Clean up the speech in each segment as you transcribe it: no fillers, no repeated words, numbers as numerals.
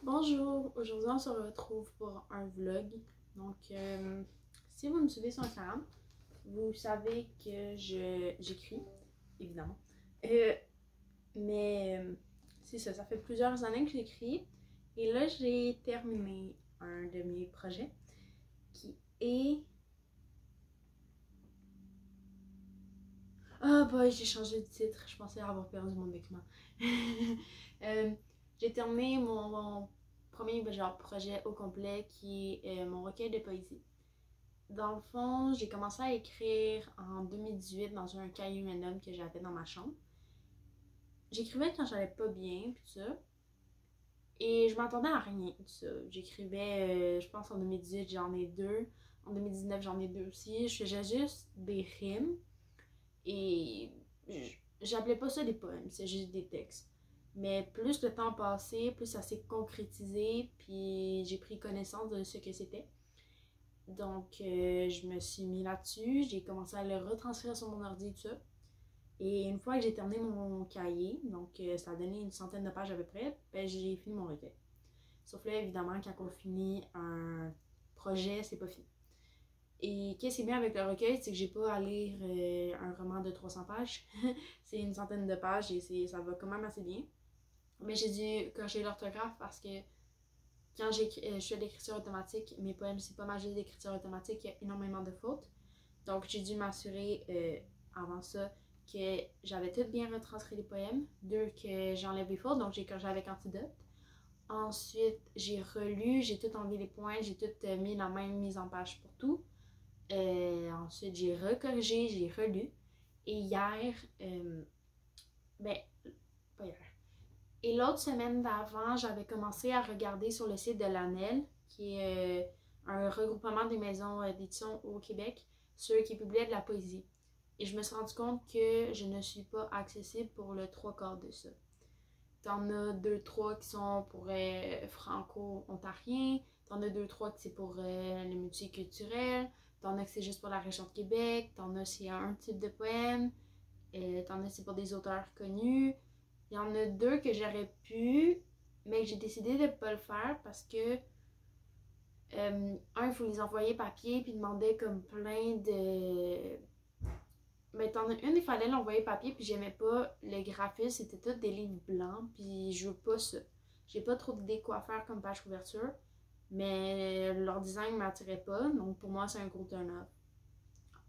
Bonjour, aujourd'hui on se retrouve pour un vlog. Donc, si vous me suivez sur Instagram, vous savez que j'écris, évidemment. Euh, mais c'est ça, ça fait plusieurs années que j'écris. Et là, j'ai terminé un de mes projets qui est... Ah bah, j'ai changé de titre, je pensais avoir perdu mon document. Euh, j'ai terminé mon premier projet au complet qui est mon recueil de poésie. Dans le fond, j'ai commencé à écrire en 2018 dans un cahier random que j'avais dans ma chambre. J'écrivais quand j'allais pas bien, puis ça. Et je m'attendais à rien, tout ça. J'écrivais, je pense en 2018, j'en ai deux. En 2019, j'en ai deux aussi. Je faisais juste des rimes. Et j'appelais pas ça des poèmes, c'est juste des textes. Mais plus le temps passait, plus ça s'est concrétisé, puis j'ai pris connaissance de ce que c'était. Donc, je me suis mis là-dessus, j'ai commencé à le retranscrire sur mon ordi et tout ça. Et une fois que j'ai terminé mon cahier, donc ça a donné une centaine de pages à peu près, ben, j'ai fini mon recueil. Sauf là, évidemment, quand on finit un projet, c'est pas fini. Et qu'est-ce qui est bien avec le recueil, c'est que j'ai pas à lire un roman de 300 pages. C'est une centaine de pages et ça va quand même assez bien. Mais j'ai dû cocher l'orthographe parce que quand je fais de l'écriture automatique, mes poèmes, c'est pas mal juste d'écriture automatique, il y a énormément de fautes. Donc j'ai dû m'assurer avant ça que j'avais tout bien retranscrit les poèmes. Deux, que j'enlève les fautes, donc j'ai corrigé avec Antidote. Ensuite, j'ai relu, j'ai tout enlevé les points, j'ai tout mis la même mise en page pour tout. Ensuite, j'ai recorrigé, j'ai relu. Et hier, ben, pas hier. Et l'autre semaine d'avant, j'avais commencé à regarder sur le site de l'ANEL, qui est un regroupement des maisons d'édition au Québec, ceux qui publiaient de la poésie. Et je me suis rendu compte que je ne suis pas accessible pour le trois quarts de ça. T'en as deux, trois qui sont pour franco-ontariens, t'en as deux, trois qui c'est pour le multiculturel, t'en as que c'est juste pour la région de Québec, t'en as c'est un type de poème, t'en as c'est pour des auteurs connus. Il y en a deux que j'aurais pu, mais que j'ai décidé de ne pas le faire parce que il faut les envoyer papier puis demander comme plein de... Mais t'en as une, il fallait l'envoyer papier puis j'aimais pas le graphisme, c'était tout des livres blancs puis je veux pas ça. J'ai pas trop d'idées quoi faire comme page couverture, mais leur design m'attirait pas, donc pour moi c'est un gros turn-off.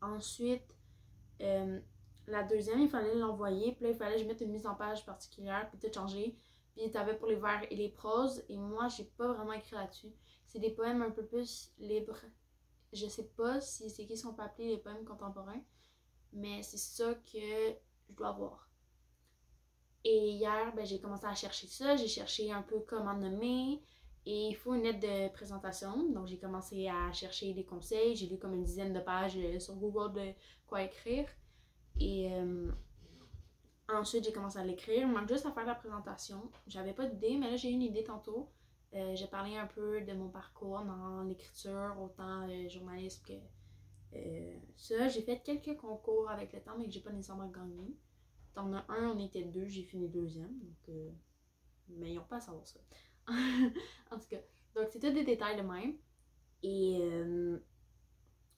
Ensuite, euh, la deuxième, il fallait l'envoyer, puis là, il fallait que je mette une mise en page particulière, puis tout changer. Puis t'avais pour les vers et les proses, et moi, j'ai pas vraiment écrit là-dessus. C'est des poèmes un peu plus libres. Je sais pas si c'est qui sont pas appelés les poèmes contemporains, mais c'est ça que je dois voir. Et hier, ben, j'ai commencé à chercher ça, j'ai cherché un peu comment nommer, et il faut une lettre de présentation. Donc, j'ai commencé à chercher des conseils, j'ai lu comme une dizaine de pages sur Google de quoi écrire. Et ensuite, j'ai commencé à l'écrire. Il manque juste à faire la présentation. J'avais pas d'idée, mais là, j'ai eu une idée tantôt. J'ai parlé un peu de mon parcours dans l'écriture, autant journaliste que ça. J'ai fait quelques concours avec le temps, mais que j'ai pas nécessairement gagné. T'en as un, on était deux, j'ai fini deuxième. Donc, mais ils n'ont pas à savoir ça. En tout cas, donc c'est tout des détails de même. Et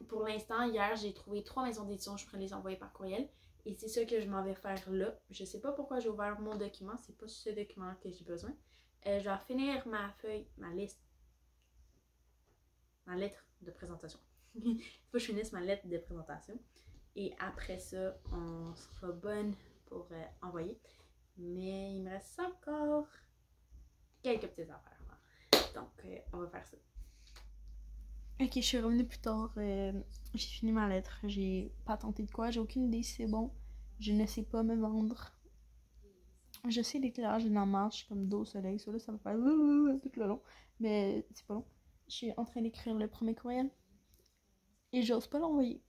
pour l'instant, hier, j'ai trouvé 3 maisons d'édition, je pourrais les envoyer par courriel. Et c'est ça que je m'en vais faire là. Je sais pas pourquoi j'ai ouvert mon document, c'est pas ce document que j'ai besoin. Je vais finir ma feuille, ma liste, ma lettre de présentation. Il faut que je finisse ma lettre de présentation. Et après ça, on sera bonne pour envoyer. Mais il me reste encore quelques petites affaires. Donc, on va faire ça. Ok, je suis revenue plus tard. J'ai fini ma lettre. J'ai pas tenté de quoi. J'ai aucune idée si c'est bon. Je ne sais pas me vendre. Je sais l'éclairage de la marche comme dos au soleil. Ça, là, ça va faire tout le long. Mais c'est pas long. Je suis en train d'écrire le premier courriel. Et j'ose pas l'envoyer.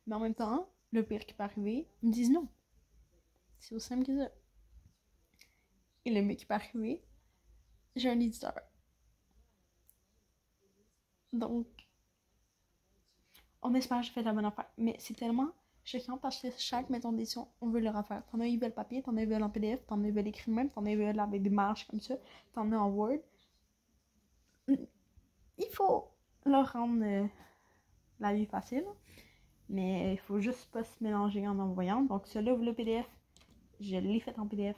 Mais en même temps, le pire qui peut arriver, ils me disent non. C'est aussi simple que ça. Et le mieux qui peut arriver, j'ai un éditeur. Donc, on espère que j'ai fait la bonne affaire. Mais c'est tellement choquant parce que chaque maison d'édition, on veut leur affaire. T'en as, ils veulent papier, t'en as, ils veulent en PDF, t'en as, ils veulent écrire même, t'en as, ils veulent avec des marges comme ça, t'en as en Word. il faut leur rendre la vie facile. Mais il faut juste pas se mélanger en envoyant. Donc, celui-là, ouvre le PDF. Je l'ai fait en PDF.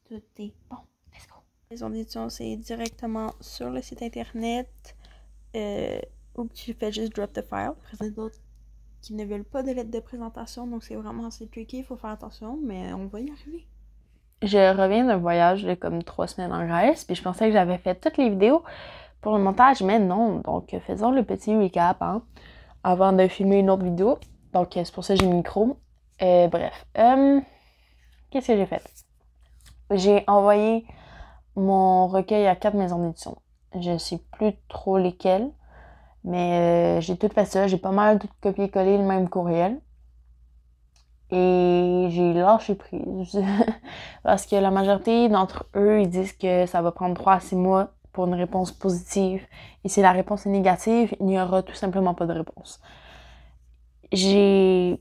Tout est bon. Let's go. Maison d'édition, c'est directement sur le site internet. Ou tu fais juste drop the file. Il y a d'autres qui ne veulent pas de lettre de présentation. Donc, c'est vraiment assez tricky. Il faut faire attention. Mais on va y arriver. Je reviens d'un voyage de comme 3 semaines en Grèce. Puis je pensais que j'avais fait toutes les vidéos pour le montage. Mais non. Donc, faisons le petit recap, hein, avant de filmer une autre vidéo. Donc, c'est pour ça que j'ai le micro. Bref. Qu'est-ce que j'ai fait? J'ai envoyé mon recueil à 4 maisons d'édition. Je sais plus trop lesquelles, mais j'ai tout fait ça. J'ai pas mal tout copié-collé le même courriel. Et j'ai lâché prise. Parce que la majorité d'entre eux, ils disent que ça va prendre 3 à 6 mois pour une réponse positive. Et si la réponse est négative, il n'y aura tout simplement pas de réponse. J'ai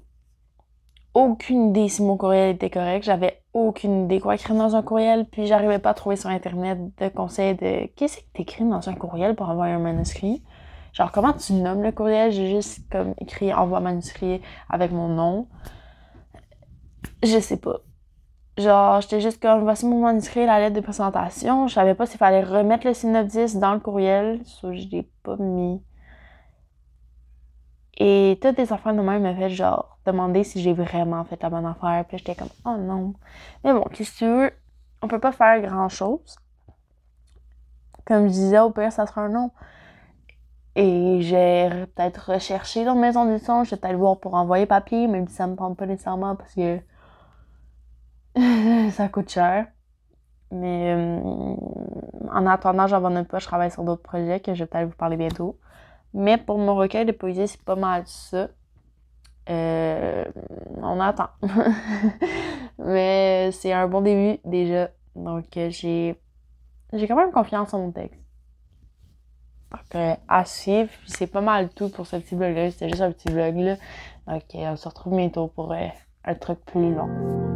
aucune idée si mon courriel était correct. J'avais aucune idée quoi écrire dans un courriel. Puis j'arrivais pas à trouver sur Internet de conseils de qu'est-ce que t'écris dans un courriel pour envoyer un manuscrit. Genre, comment tu nommes le courriel? J'ai juste comme écrit envoi manuscrit avec mon nom. Je sais pas. Genre, j'étais juste comme voici mon manuscrit, la lettre de présentation. Je savais pas s'il fallait remettre le synopsis dans le courriel. Ça, je l'ai pas mis. Et toutes des affaires de même me fait genre demander si j'ai vraiment fait la bonne affaire. Puis j'étais comme oh non. Mais bon, qu'est-ce que tu veux? On peut pas faire grand chose. Comme je disais, au pire, ça sera un non. Et j'ai peut-être recherché dans maison d'édition. Je vais peut-être voir pour envoyer papier, même si ça me tente pas nécessairement parce que ça coûte cher. Mais en attendant, j'abandonne pas, je travaille sur d'autres projets que je vais peut-être vous parler bientôt. Mais pour mon recueil de poésie, c'est pas mal ça. On attend. Mais c'est un bon début déjà. Donc j'ai quand même confiance en mon texte. Donc à suivre. C'est pas mal tout pour ce petit vlog-là. C'était juste un petit vlog là. Donc on se retrouve bientôt pour un truc plus long.